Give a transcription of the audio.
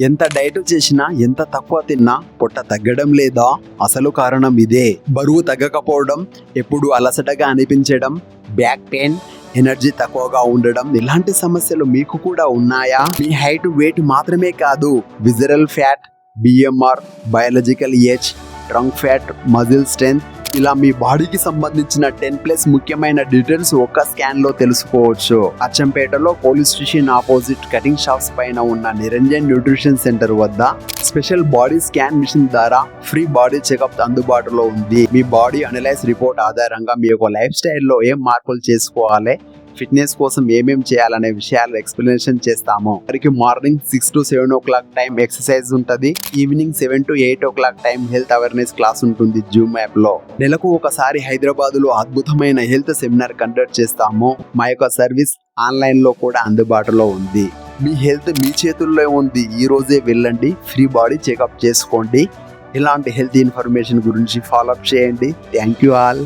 ఎంత డైట్ చేసినా ఎంత తక్కువ తిన్నా పొట్ట తగ్గడం లేదా? అసలు కారణం ఇదే. బరువు తగ్గకపోవడం, ఎప్పుడు అలసటగా అనిపించడం, బ్యాక్ పెయిన్, ఎనర్జీ తక్కువగా ఉండడం, ఇలాంటి సమస్యలు మీకు కూడా ఉన్నాయా? మీ హైట్, వెయిట్ మాత్రమే కాదు, visceral fat, BMR, biological age, trunk fat, muscle strength, ఇలా మీ బాడీకి సంబంధించిన 10+ ముఖ్యమైన డీటెయిల్స్ ఒక్క స్కాన్ లో తెలుసుకోవచ్చు. అచ్చంపేటలో police station opposite cutting shops పైన ఉన్న నిరంజన్ న్యూట్రిషన్ సెంటర్ వద్ద స్పెషల్ బాడీ స్కాన్ మిషన్ ద్వారా ఫ్రీ బాడీ చెకప్ అందుబాటులో ఉంది. మీ బాడీ అనలైజ్ రిపోర్ట్ ఆధారంగా మీ యొక్క లైఫ్ స్టైల్లో ఏం మార్పులు చేసుకోవాలి, ఫిట్నెస్ కోసం ఏమేం చేయాలనే విషయాలు ఎక్స్ప్లెనేషన్ చేస్తాము. వారికి morning 6 to 7 o'clock time exercise ఉంటుంది. Evening 7 to 8 o'clock time health awareness class ఉంటుంది జూమ్ యాప్ లో. నెలకు ఒకసారి హైదరాబాద్ లో అద్భుతమైన హెల్త్ సెమినార్ కండక్ట్ చేస్తాము. మా యొక్క సర్వీస్ ఆన్లైన్ లో కూడా అందుబాటులో ఉంది. మీ హెల్త్ మీ చేతుల్లో ఉంది. ఈ రోజే వెళ్ళండి, ఫ్రీ బాడీ చెకప్ చేసుకోండి. ఇలాంటి హెల్త్ ఇన్ఫర్మేషన్ గురించి ఫాలోఅప్ చేయండి. Thank you all.